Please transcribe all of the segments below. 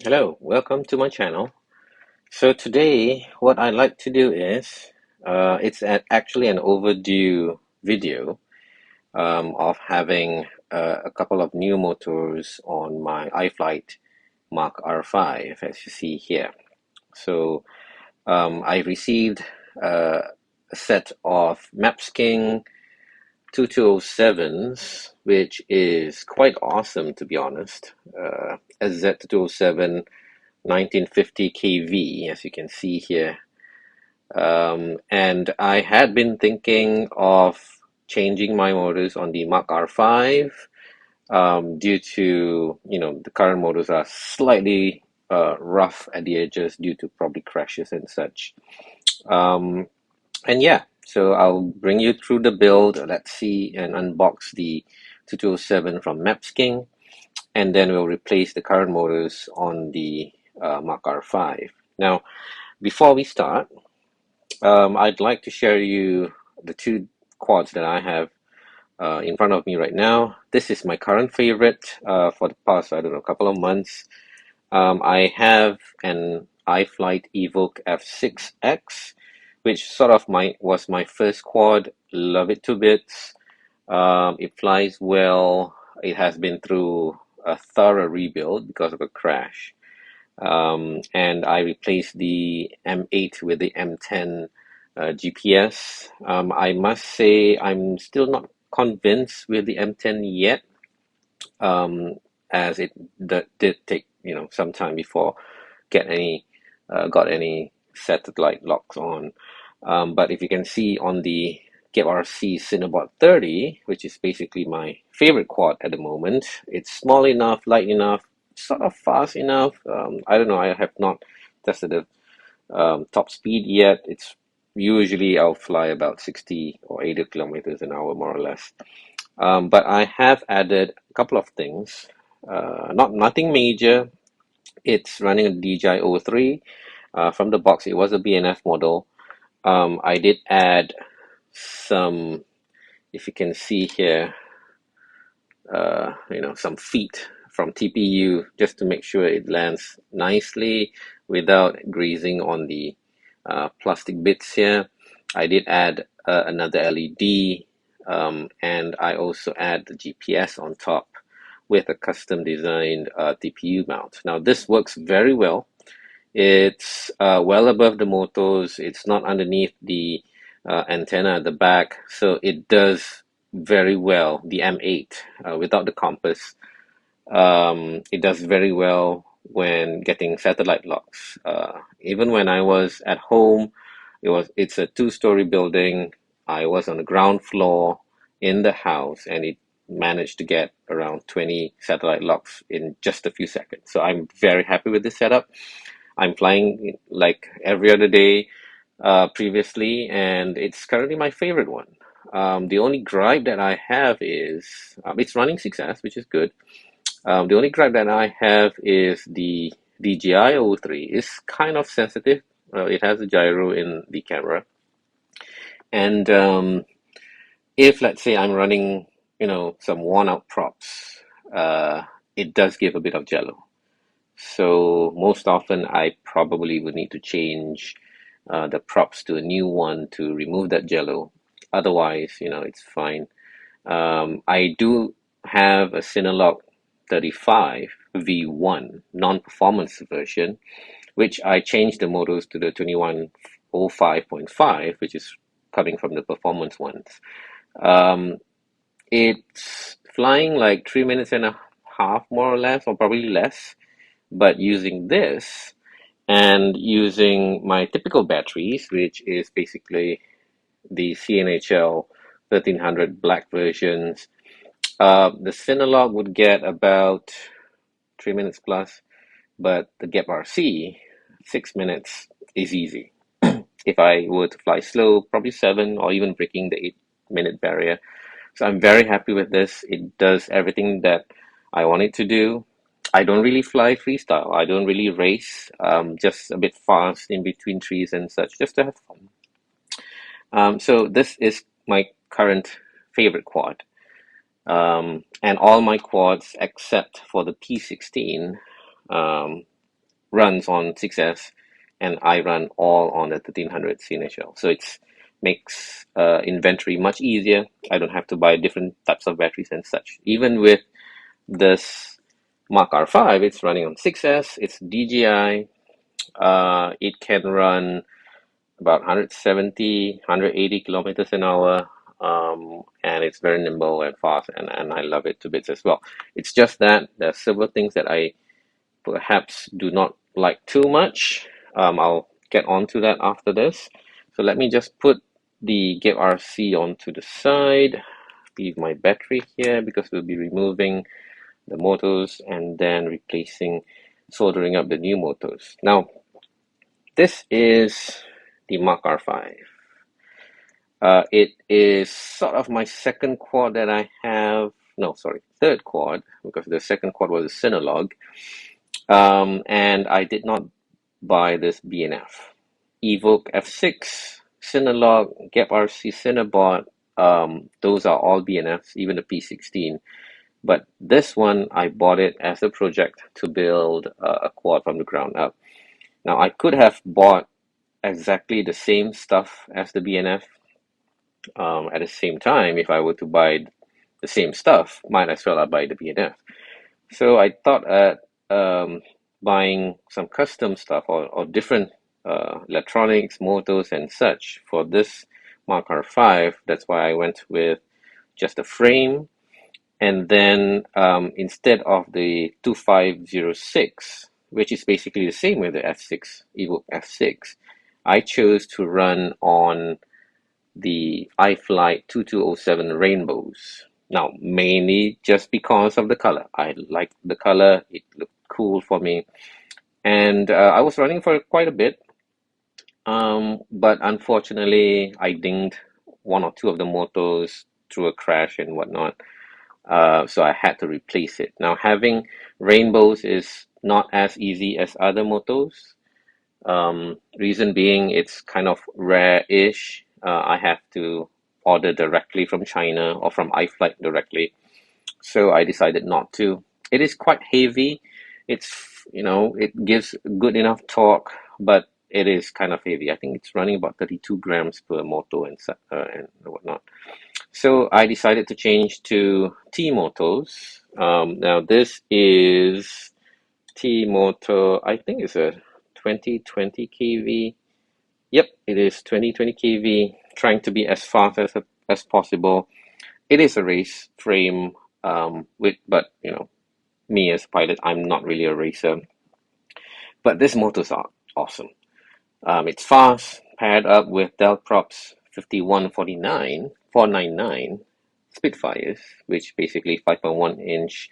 Hello, welcome to my channel. So today, what I'd like to do is, actually an overdue video of having a couple of new motors on my iFlight Mach R5, as you see here. So I received a set of MEPSKing 2207s, which is quite awesome to be honest. SZ207 1950 kV, as you can see here. And I had been thinking of changing my motors on the Mach R5 due to, the current motors are slightly rough at the edges due to probably crashes and such. And yeah, so I'll bring you through the build. Let's see and unbox the 2207 from MEPSKing, and then we'll replace the current motors on the Mach R5. Now, before we start, I'd like to share you the two quads that I have in front of me right now. This is my current favorite for the past, I don't know, couple of months. I have an iFlight Evoke F6X, which sort of was my first quad. Love it to bits. It flies well. It has been through a thorough rebuild because of a crash. And I replaced the M8 with the M10 GPS. I must say I'm still not convinced with the M10 yet, um, as it did take some time before get any got any satellite locks on. But if you can see on the Get RC Cinebot 30, which is basically my favorite quad at the moment, it's small enough, light enough, sort of fast enough. I don't know, I have not tested the top speed yet. It's usually I'll fly about 60 or 80 kilometers an hour, more or less. But I have added a couple of things. Nothing major. It's running a DJI 03. From the box, it was a BNF model. I did add some, if you can see here, some feet from TPU just to make sure it lands nicely without greasing on the plastic bits here. I did add another LED, and I also add the GPS on top with a custom designed TPU mount. Now this works very well. It's well above the motors. It's not underneath the antenna at the back, so it does very well. The M8 without the compass, it does very well when getting satellite locks. Even when I was at home, it's a two-story building. I was on the ground floor in the house, and it managed to get around 20 satellite locks in just a few seconds. So I'm very happy with this setup. I'm flying like every other day previously, and it's currently my favorite one. The only gripe that I have is it's running 6S, which is good. The only gripe that I have is the DJI 03 is kind of sensitive. It has a gyro in the camera, and if let's say I'm running, some worn-out props, it does give a bit of jello. So most often I probably would need to change the props to a new one to remove that jello. Otherwise, it's fine. I do have a Cinelog 35 V1 non-performance version, which I changed the motors to the 2105.5, which is coming from the performance ones. Um, it's flying like 3 minutes and a half, more or less, or probably less. But using this and using my typical batteries, which is basically the CNHL 1300 black versions, the Cinelog would get about 3 minutes plus, but the Gap RC, 6 minutes is easy. If I were to fly slow, probably seven or even breaking the 8 minute barrier. So I'm very happy with this. It does everything that I want it to do. I don't really fly freestyle. I don't really race. Just a bit fast in between trees and such, just to have fun. So this is my current favorite quad. And all my quads except for the P16, runs on 6S, and I run all on the 1300 CNHL. So it makes inventory much easier. I don't have to buy different types of batteries and such. Even with this Mach R5, it's running on 6S, it's DJI, it can run about 170, 180 kilometers an hour, and it's very nimble and fast, and I love it to bits as well. It's just that there are several things that I perhaps do not like too much. I'll get onto that after this. So let me just put the Gap RC onto the side, leave my battery here because we'll be removing the motors and then soldering up the new motors. Now, this is the Mach R5. It is sort of my second quad that I have. No, sorry, third quad, because the second quad was a Synolog. And I did not buy this B&F. Evoke F6, Synolog, Gap RC, Cinebot, those are all B&Fs, even the P16. But this one, I bought it as a project to build a quad from the ground up. Now, I could have bought exactly the same stuff as the B&F at the same time. If I were to buy the same stuff, might as well I buy the B&F. So I thought at buying some custom stuff or different electronics, motors, and such for this Mach R5. That's why I went with just a frame. And then instead of the 2506, which is basically the same with the F6, Evoke F6, I chose to run on the iFlight 2207 Rainbows. Now, mainly just because of the color. I liked the color, it looked cool for me. And I was running for quite a bit, but unfortunately, I dinged one or two of the motors through a crash and whatnot. So I had to replace it. Now, having rainbows is not as easy as other motors. Reason being, it's kind of rare-ish. I have to order directly from China or from iFlight directly. So I decided not to. It is quite heavy. It gives good enough torque, but it is kind of heavy. I think it's running about 32 grams per motor and whatnot. So I decided to change to T-Motos. Now this is T-Moto, I think it's a 2020 kV. Yep, it is 2020 kV, trying to be as fast as possible. It is a race frame, but me as a pilot, I'm not really a racer. But these motors are awesome. It's fast, paired up with Delprops 499 Spitfires, which basically 5.1 inch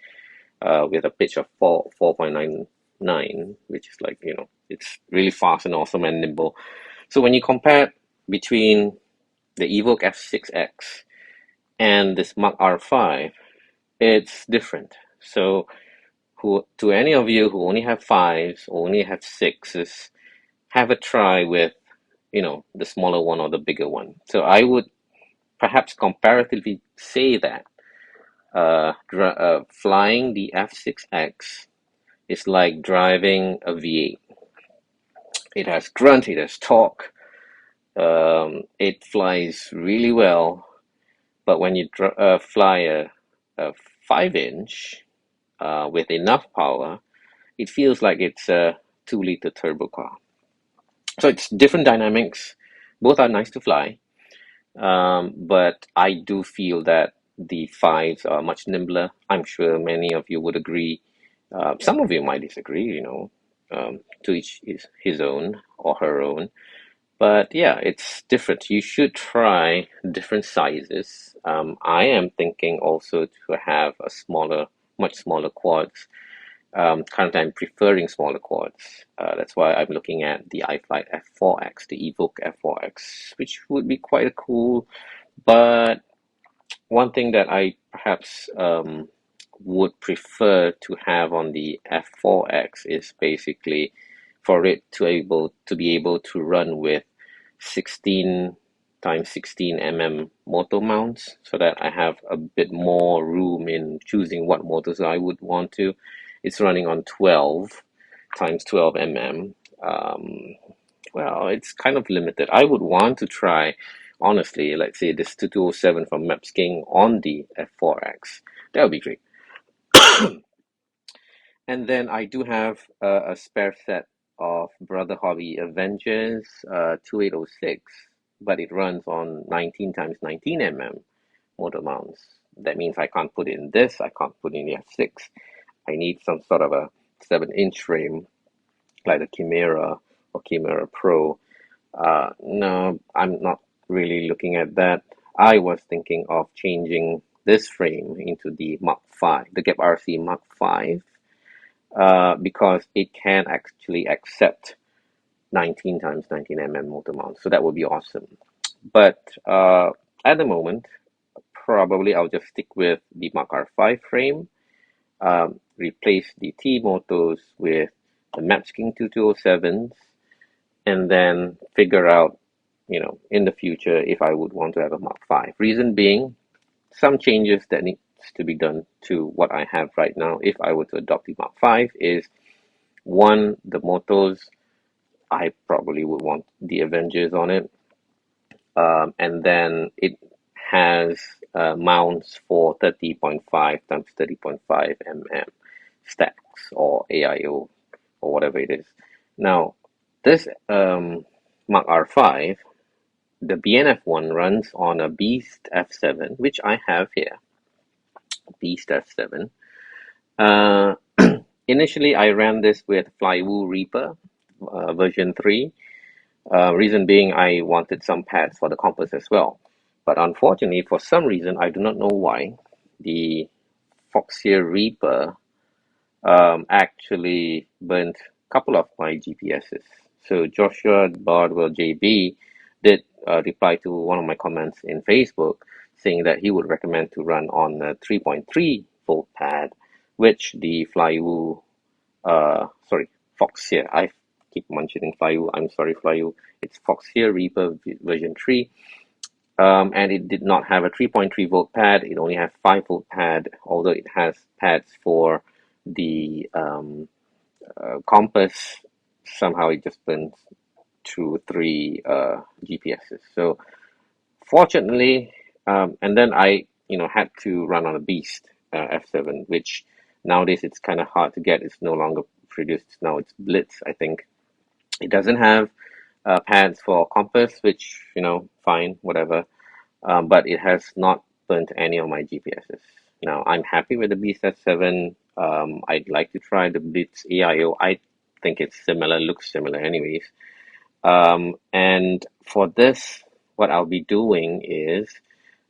with a pitch of 4.99, which is like, it's really fast and awesome and nimble. So when you compare between the Evoke F6X and this Mach R5, it's different. So to any of you who only have fives or only have sixes, have a try with, the smaller one or the bigger one. So I would perhaps comparatively say that flying the F6X is like driving a V8. It has grunt, it has torque, it flies really well, but when you fly a 5-inch with enough power, it feels like it's a 2-liter turbo car. So it's different dynamics. Both are nice to fly, but I do feel that the fives are much nimbler. I'm sure many of you would agree. Some of you might disagree, to each is his own or her own. But yeah, it's different. You should try different sizes. I am thinking also to have much smaller quads. Currently, I'm preferring smaller quads. That's why I'm looking at the iFlight F4X, the Evoke F4X, which would be quite cool. But one thing that I perhaps would prefer to have on the F4X is basically for it to be able to run with 16 times 16 mm motor mounts, so that I have a bit more room in choosing what motors I would want to. It's running on 12 times 12 mm. Well, it's kind of limited. I would want to try, honestly, let's say this 2207 from MEPSKing on the F4X. That would be great. And then I do have a spare set of Brother Hobby Avengers 2806, but it runs on 19 times 19 mm motor mounts. That means I can't put in this, I can't put in the F6. I need some sort of a 7-inch frame like the Chimera or Chimera Pro. No, I'm not really looking at that. I was thinking of changing this frame into the Mach 5, the Gap RC Mach 5, because it can actually accept 19 times 19 mm motor mount. So that would be awesome. But at the moment, probably I'll just stick with the Mach R5 frame, replace the T motors with the MEPSKing 2207s, and then figure out, in the future if I would want to have a Mach 5. Reason being, some changes that needs to be done to what I have right now if I were to adopt the Mach 5 is, one, the motors. I probably would want the Avengers on it. And then it has mounts for 30.5 times 30.5 mm stacks or AIO or whatever it is. Now, this Mach R5, the BNF one runs on a Beast F7, which I have here, Beast F7. Initially, I ran this with Flywoo Reaper version 3. Reason being, I wanted some pads for the compass as well. But unfortunately, for some reason, I do not know why, the Foxeer Reaper actually burnt a couple of my GPSs. So Joshua Bardwell JB did reply to one of my comments in Facebook saying that he would recommend to run on a 3.3 volt pad, which the Flywoo, Foxeer, I keep mentioning Flywoo, I'm sorry Flywoo, it's Foxeer Reaper version 3. And it did not have a 3.3 volt pad, it only has 5 volt pad, although it has pads for the compass. Somehow it just burns 2 3 GPSs. So fortunately, and then I had to run on a Beast F7, which nowadays it's kind of hard to get. It's no longer produced. Now it's Blitz, I think. It doesn't have pads for compass, which fine, whatever. But it has not burnt any of my GPSs. Now I'm happy with the Beast S7. I'd like to try the Blitz AIO. I think it's similar, looks similar anyways. And for this, what I'll be doing is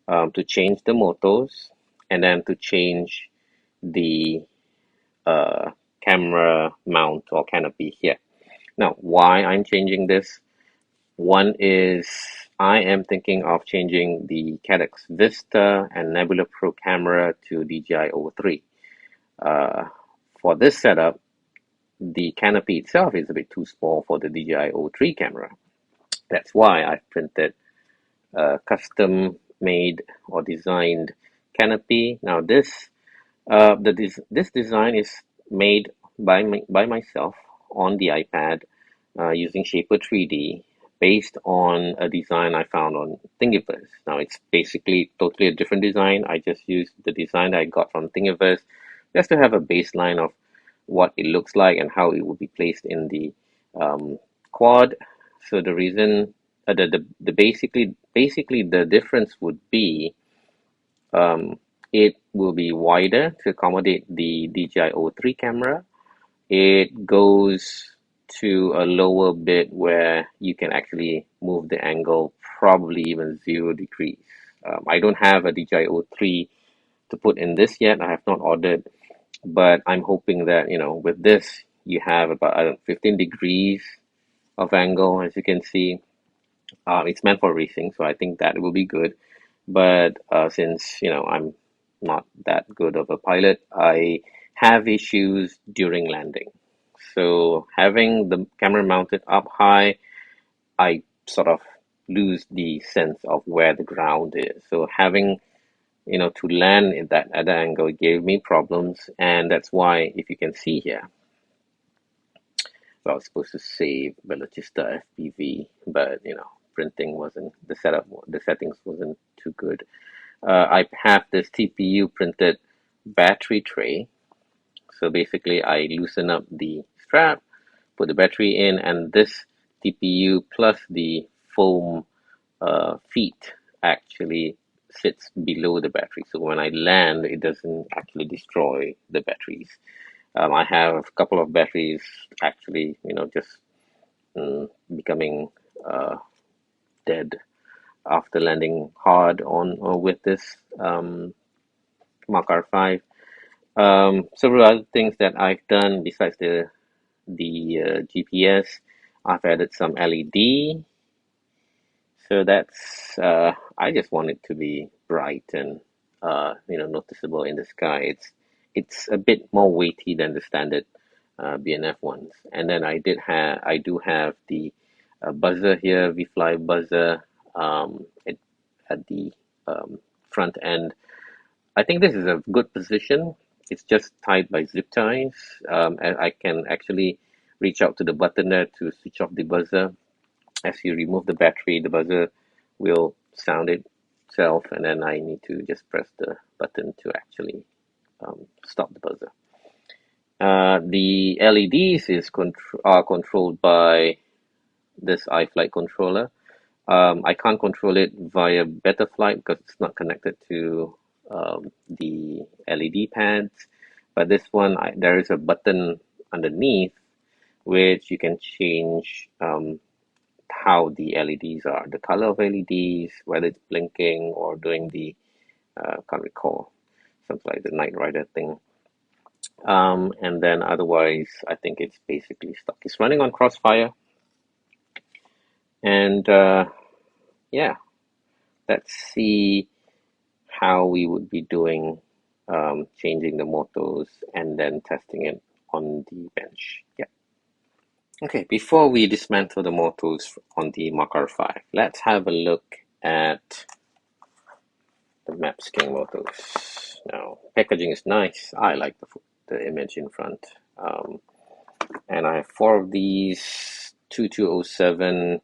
to change the motors and then to change the camera mount or canopy here. Now, why I'm changing this? One is I am thinking of changing the Cadex Vista and Nebula Pro camera to DJI-03. For this setup, the canopy itself is a bit too small for the DJI-03 camera. That's why I've printed a custom-made or designed canopy. Now this design is made by myself on the iPad using Shaper 3D based on a design I found on Thingiverse. Now it's basically totally a different design. I just used the design I got from Thingiverse just to have a baseline of what it looks like and how it would be placed in the quad. So the reason, the basically the difference would be it will be wider to accommodate the DJI-03 camera. It goes to a lower bit where you can actually move the angle probably even 0 degrees. I don't have a DJI-03 to put in this yet. I have not ordered, but I'm hoping that with this you have about 15 degrees of angle, as you can see. It's meant for racing, so I think that will be good. But since I'm not that good of a pilot, I have issues during landing. So having the camera mounted up high, I sort of lose the sense of where the ground is. So having to land at that angle gave me problems, and that's why, if you can see here, So I was supposed to save Balachista FPV, but you know, printing wasn't the settings wasn't too good. I have this TPU printed battery tray. So basically, I loosen up the strap, put the battery in, and this TPU plus the foam feet actually sits below the battery. So when I land, it doesn't actually destroy the batteries. I have a couple of batteries actually, you know, just becoming uh, dead after landing hard on with this Mach R5. Several other things that I've done besides the GPS. I've added some LED. So that's I just want it to be bright and you know, noticeable in the sky. It's a bit more weighty than the standard BNF ones. And then I do have the buzzer here, V-Fly buzzer at the front end. I think this is a good position. It's just tied by zip ties, and I can actually reach out to the button there to switch off the buzzer. As you remove the battery, the buzzer will sound itself, and then I need to just press the button to actually stop the buzzer. The LEDs are controlled by this iFlight controller. I can't control it via Betaflight because it's not connected to the LED pads. But this one, there is a button underneath which you can change how the LEDs are, the color of LEDs, whether it's blinking or doing the, can't recall, something like the Knight Rider thing. And then otherwise, I think it's basically stuck. It's running on Crossfire. And yeah, let's see how we would be doing changing the motors and then testing it on the bench. Yeah. Okay, before we dismantle the motors on the Mach R5, let's have a look at the MEPSKing motors. Now, packaging is nice. I like the image in front. And I have four of these 2207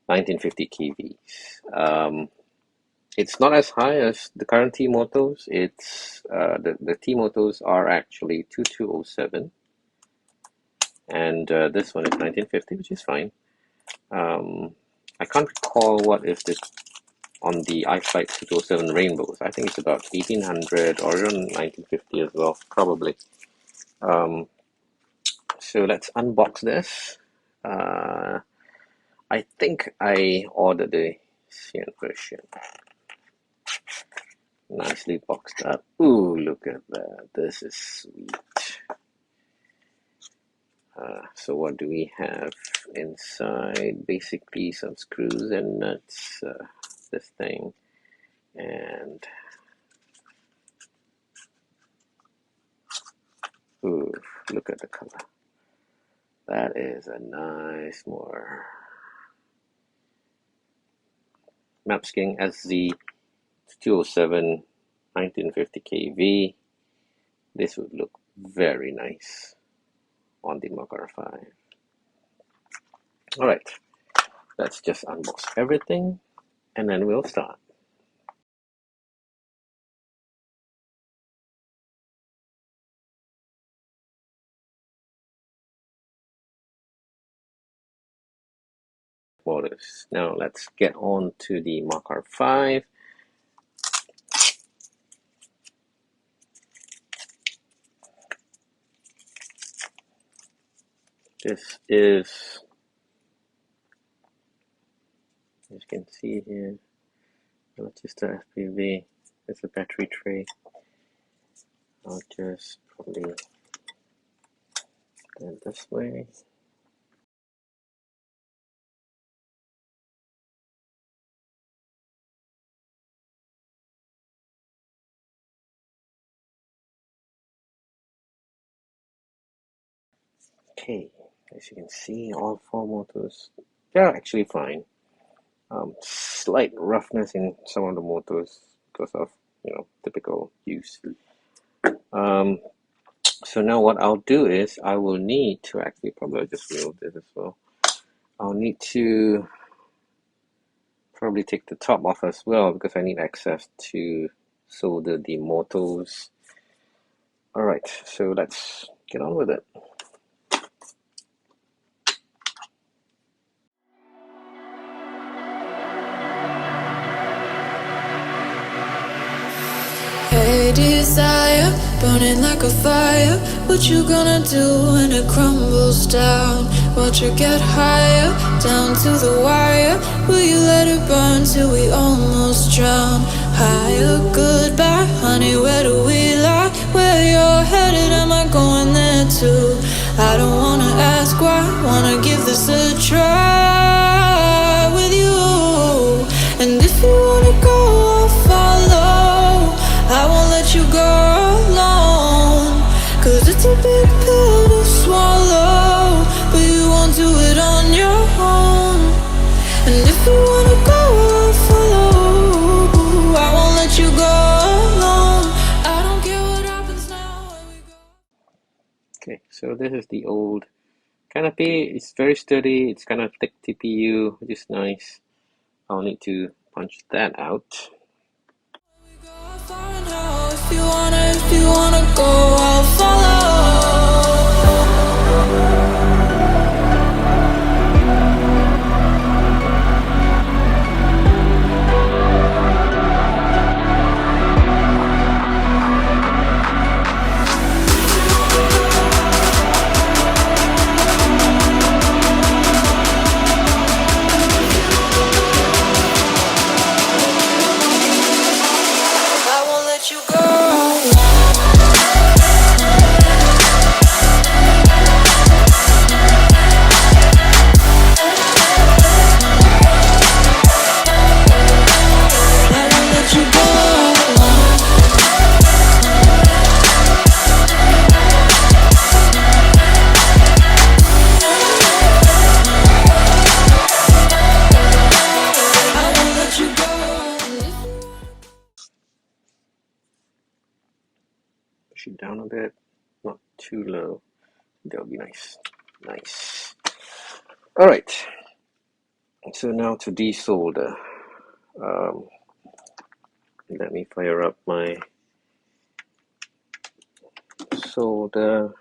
1950 kVs. It's not as high as the current T motors. It's the T motors are actually 2207, and this one is 1950, which is fine. I can't recall what is this on the iFlight 207 Rainbows. I think it's about 1800 or around 1950 as well, probably. So let's unbox this. I think I ordered the CN version. Nicely boxed up. Ooh, look at that. This is sweet. So what do we have inside? Basically some screws and nuts, this thing, and ooh, look at the color. That is a nice more MEPSKing SZ 207 1950 kV. This would look very nice on the Mach R5. Alright, let's just unbox everything and then we'll start. Motors. Now let's get on to the Mach R5. This is, as you can see here, just a FPV. It's a battery tray. I'll just probably go it this way. Okay, as you can see, all four motors, they're actually fine. Slight roughness in some of the motors because of, you know, typical use. So So now what I'll do is I will need to actually probably just remove this as well. I'll need to probably take the top off as well because I need access to solder the motors. Alright, so let's get on with it. Hey desire, burning like a fire. What you gonna do when it crumbles down? Watch it get higher, down to the wire. Will you let it burn till we almost drown? Higher, goodbye, honey, where do we lie? Where you're headed, am I going there too? I don't wanna ask why, wanna give this a try with you. And if you wanna go, I'll follow. I won't let you go alone, 'cause it's a big pill to swallow, but you won't do it on your own. And if you wanna go, I'll follow. I won't let you go alone. I don't care what happens now when we go. Okay, so this is the old canopy. It's very sturdy, it's kind of thick TPU, which is nice. I'll need to punch that out. If you wanna go, I'll follow. I won't let you go. Push it down a bit, not too low. That'll be nice. Nice. Alright, so now to desolder. Let me fire up my solder.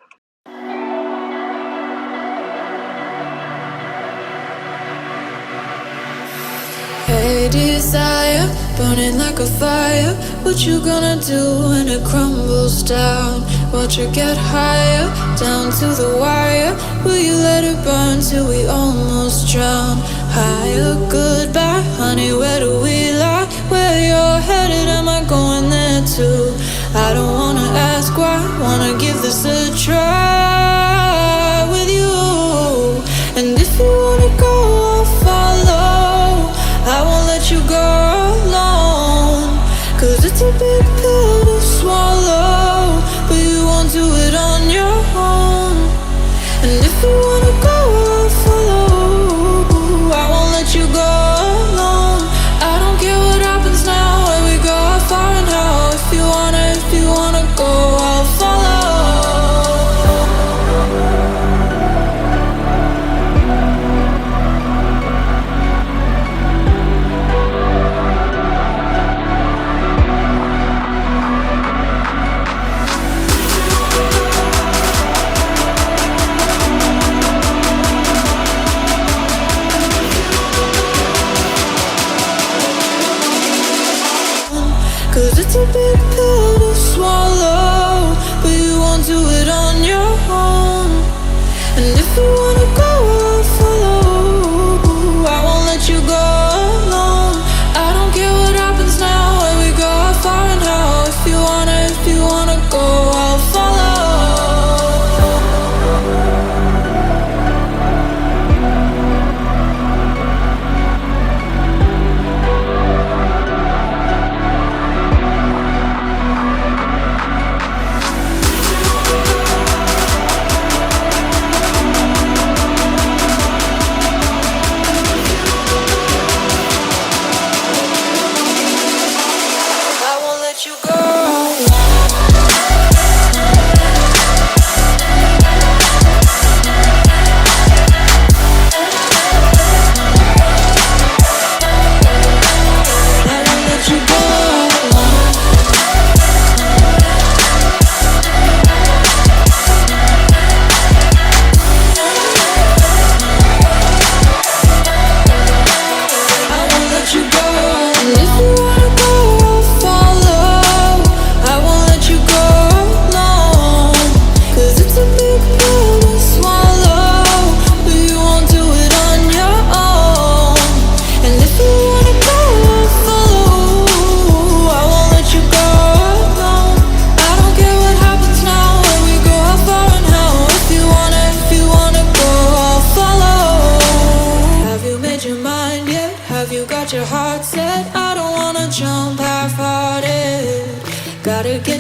Hey desire, burning like a fire. What you gonna do when it crumbles down? Watch it get higher, down to the wire. Will you let it burn till we almost drown? Higher, goodbye, honey, where do we lie? Where you're headed, am I going there too? I don't wanna ask why, wanna give this a try with you. And if you wanna go, I'll follow. I won't let you go alone, 'cause it's a big pill to swallow, but you won't do it on your own. And if you wanna go, I'll follow. I won't let you go alone. I don't care what happens now, where we go, how far and how. If you wanna go,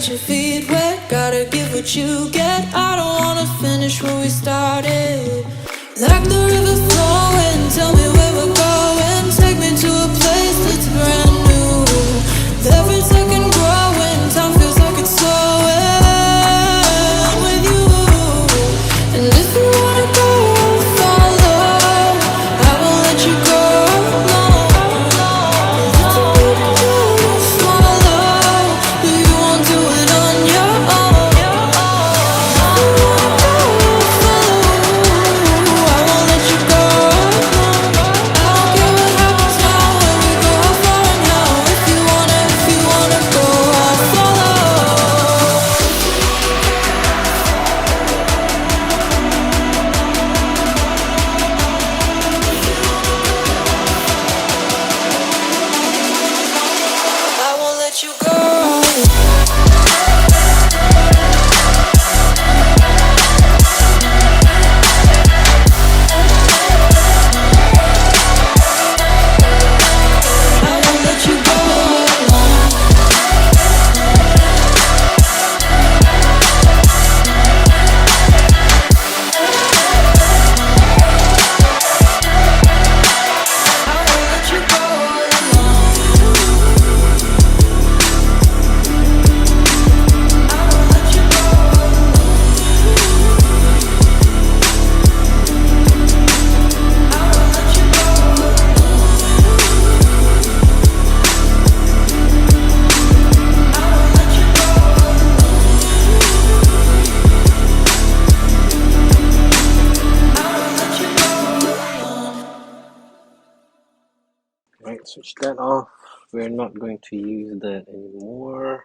get your feet wet, gotta give what you get. I don't wanna finish what we started. Like the river flowing, tell me where we're going. Take me to a place that's brand new. Every second growing, time feels like it's slowing with you. And if you wanna go, I'll follow. I won't let you go alone. It's a big pill to swallow, but you won't do it on your own. If you wanna go, I'll follow. I won't let you go alone. I don't care what happens now, when we go how far and how. If you wanna go, I'll follow. I won't let you go. I won't let you go alone. I won't let you go alone. I won't let you go alone. I won't let you go Right, switch that off. We're not going to use that anymore.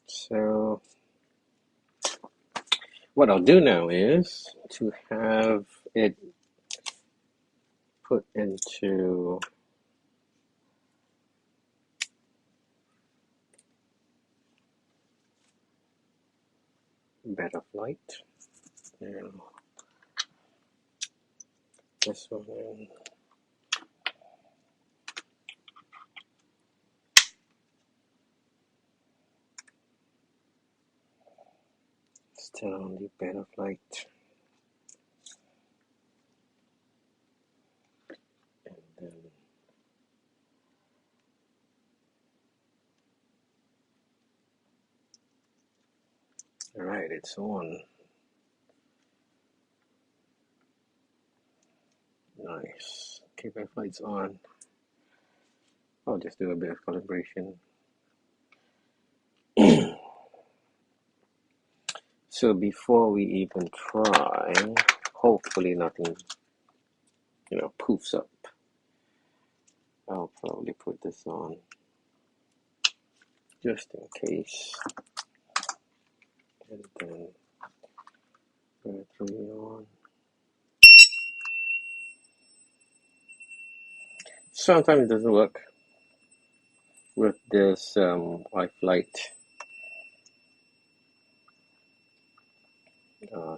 So what I'll do now is to have it put into better flight. And this one in. Still on the better flight. And then alright, it's on. Nice. Okay, better flight's on. I'll just do a bit of calibration. So before we even try, hopefully nothing, poofs up. I'll probably put this on just in case. And then battery on. Sometimes it doesn't work with this iFlight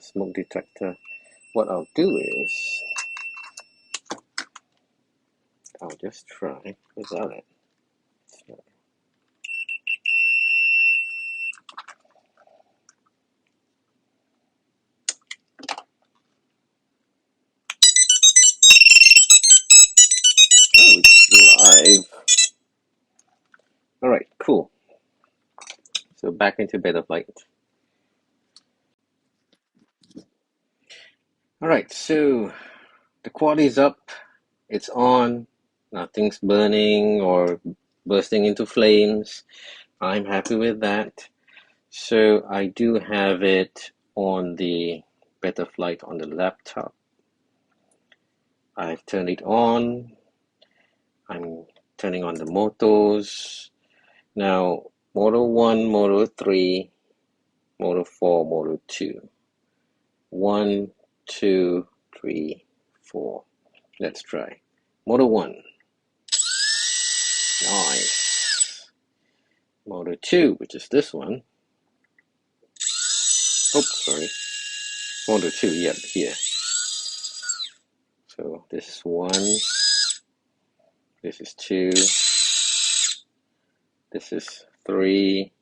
smoke detector. What I'll do is I'll just try without it. So, oh, it's live. Alright, cool. So back into better flight. Alright, so the quad is up, it's on, nothing's burning or bursting into flames. I'm happy with that. So I do have it on the better flight on the laptop. I've turned it on. I'm turning on the motors. Now, motor 1, motor 3, motor 4, motor 2. 1, 2, 3, 4. Let's try. Motor 1. Nice. Motor 2, which is this one. Oops, sorry. Motor 2, yep, here. So this is 1. This is 2. This is 3.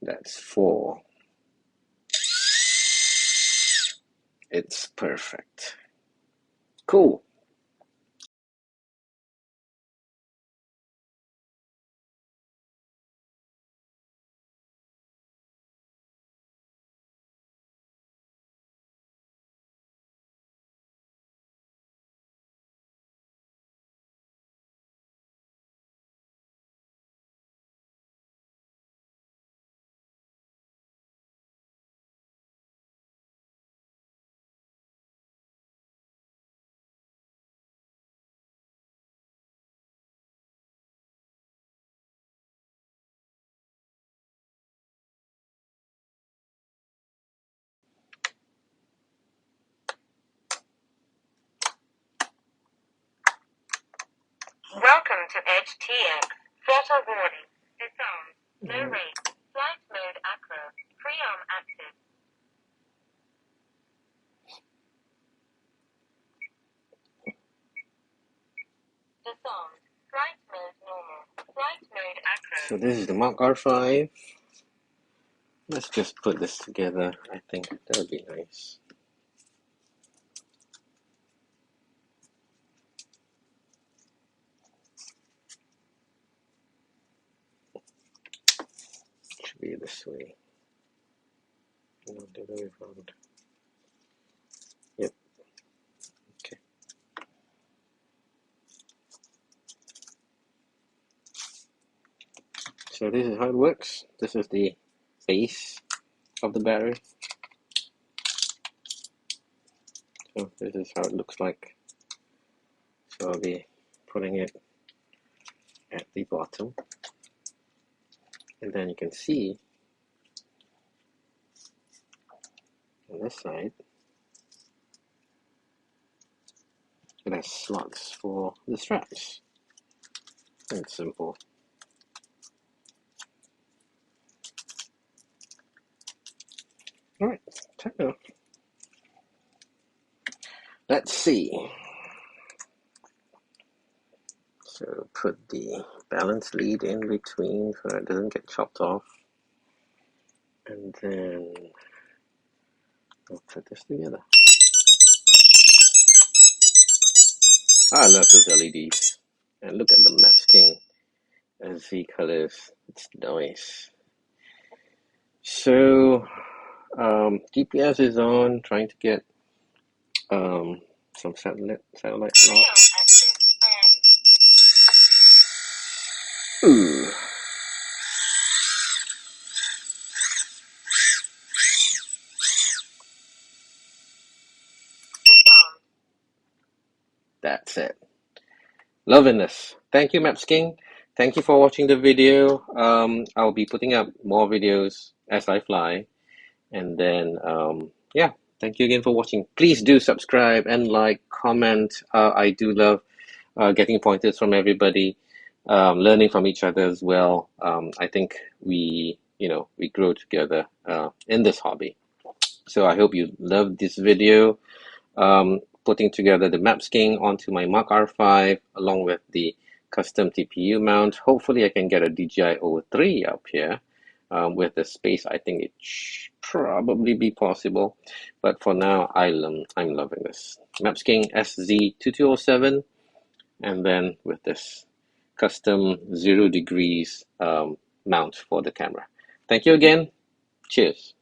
That's 4. It's perfect. Cool. Welcome to Edge TX. Throttle warning. Disarm. No rate. Flight mode acro. Pre-arm active. Disarmed. Flight mode normal. Flight mode acro. So this is the Mach R5. Let's just put this together. I think that would be nice. Should be this way. Not the other way around. Yep. Okay. So this is how it works. This is the base of the battery. So this is how it looks like. So I'll be putting it at the bottom. And then you can see on this side, it has slots for the straps. It's simple. Alright, time now. Let's see. So put the balance lead in between so it doesn't get chopped off. And then I'll put this together. I love those LEDs. And look at the MEPSKing SZ colors. It's nice. So GPS is on, trying to get some satellite shots. Ooh. That's it. Loving this. Thank you, MEPSKing. Thank you for watching the video. I'll be putting up more videos as I fly. And then, yeah, thank you again for watching. Please do subscribe and like, comment. I do love getting pointers from everybody, learning from each other as well. I think we grow together in this hobby. So I hope you loved this video. Putting together the MEPSKing onto my Mach R5 along with the custom TPU mount. Hopefully I can get a DJI O3 up here. With the space, I think it should probably be possible. But for now, I'm loving this. MEPSKing SZ2207, and then with this custom 0 degrees mount for the camera. Thank you again. Cheers.